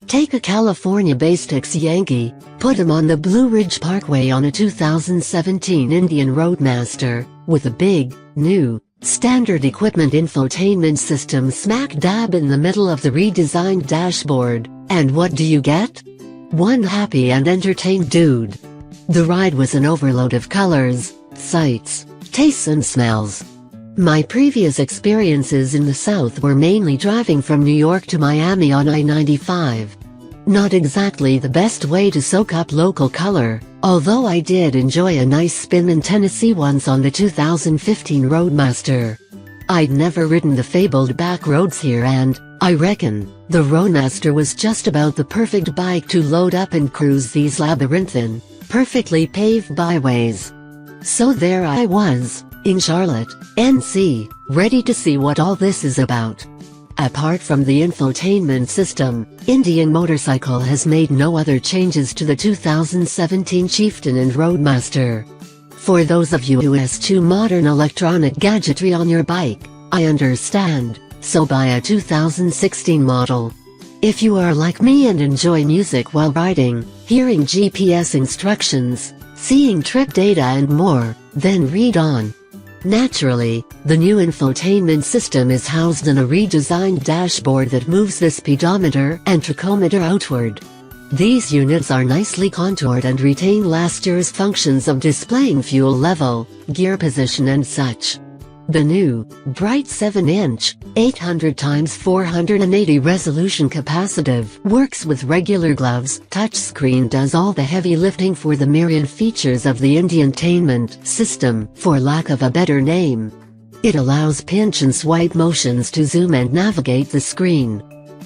Take a California-based ex-Yankee, put him on the Blue Ridge Parkway on a 2017 Indian Roadmaster, with a big, new, standard equipment infotainment system smack dab in the middle of the redesigned dashboard, and what do you get? One happy and entertained dude. The ride was an overload of colors, sights, tastes and smells. My previous experiences in the South were mainly driving from New York to Miami on I-95. Not exactly the best way to soak up local color, although I did enjoy a nice spin in Tennessee once on the 2015 Roadmaster. I'd never ridden the fabled back roads here and, I reckon, the Roadmaster was just about the perfect bike to load up and cruise these labyrinthine, perfectly paved byways. So there I was, in Charlotte, NC, ready to see what all this is about. Apart from the infotainment system, Indian Motorcycle has made no other changes to the 2017 Chieftain and Roadmaster. For those of you who eschew modern electronic gadgetry on your bike, I understand, so buy a 2016 model. If you are like me and enjoy music while riding, hearing GPS instructions, seeing trip data and more, then read on. Naturally, the new infotainment system is housed in a redesigned dashboard that moves the speedometer and tachometer outward. These units are nicely contoured and retain last year's functions of displaying fuel level, gear position and such. The new, bright 7-inch, 800x480 resolution capacitive works with regular gloves. Touchscreen does all the heavy lifting for the myriad features of the Infotainment system, for lack of a better name. It allows pinch and swipe motions to zoom and navigate the screen.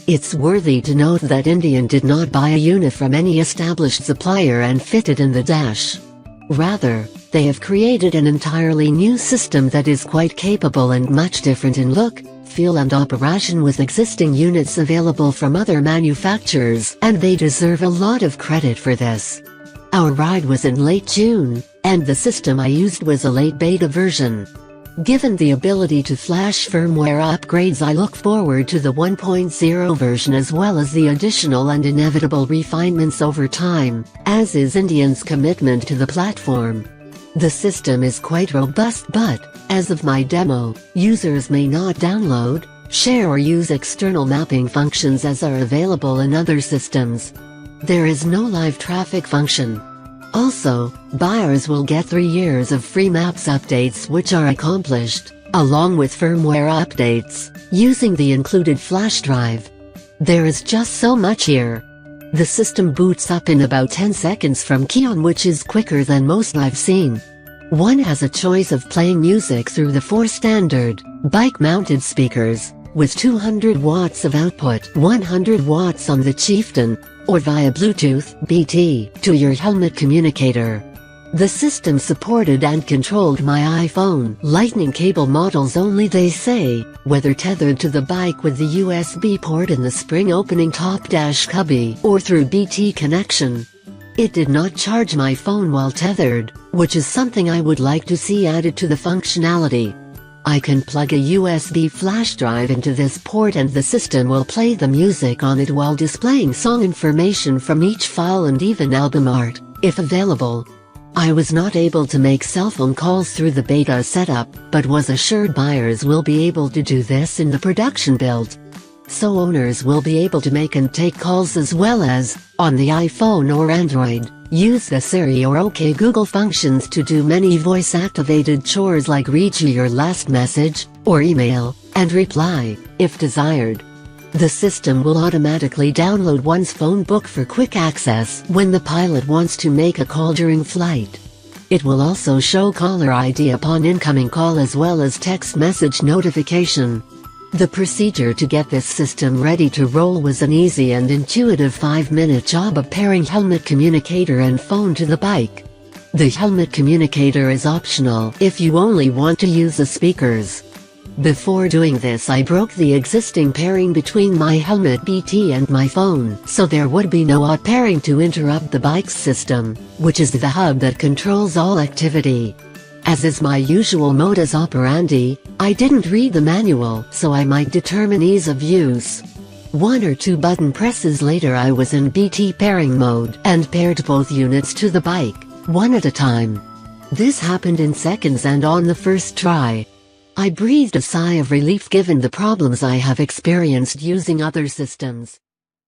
It's worthy to note that Indian did not buy a unit from any established supplier and fit it in the dash. Rather, they have created an entirely new system that is quite capable and much different in look, feel and operation with existing units available from other manufacturers, and they deserve a lot of credit for this. Our ride was in late June, and the system I used was a late beta version. Given the ability to flash firmware upgrades, I look forward to the 1.0 version as well as the additional and inevitable refinements over time, as is Indian's commitment to the platform. The system is quite robust but, as of my demo, users may not download, share or use external mapping functions as are available in other systems. There is no live traffic function. Also, buyers will get 3 years of free maps updates which are accomplished, along with firmware updates, using the included flash drive. There is just so much here. The system boots up in about 10 seconds from key on, which is quicker than most I've seen. One has a choice of playing music through the 4 standard, bike-mounted speakers, with 200 watts of output, 100 watts on the Chieftain, or via Bluetooth (BT) to your helmet communicator. The system supported and controlled my iPhone Lightning cable models only, they say, whether tethered to the bike with the USB port in the spring opening top dash cubby or through BT connection. It did not charge my phone while tethered, which is something I would like to see added to the functionality. I can plug a USB flash drive into this port and the system will play the music on it while displaying song information from each file and even album art, if available. I was not able to make cell phone calls through the beta setup, but was assured buyers will be able to do this in the production build. So owners will be able to make and take calls as well as, on the iPhone or Android, use the Siri or OK Google functions to do many voice-activated chores like read you your last message, or email, and reply, if desired. The system will automatically download one's phone book for quick access when the pilot wants to make a call during flight. It will also show caller ID upon incoming call as well as text message notification. The procedure to get this system ready to roll was an easy and intuitive 5-minute job of pairing helmet communicator and phone to the bike. The helmet communicator is optional if you only want to use the speakers. Before doing this, I broke the existing pairing between my helmet BT and my phone, so there would be no odd pairing to interrupt the bike's system, which is the hub that controls all activity. As is my usual modus operandi, I didn't read the manual so I might determine ease of use. 1 or 2 button presses later I was in BT pairing mode and paired both units to the bike, one at a time. This happened in seconds and on the first try. I breathed a sigh of relief given the problems I have experienced using other systems.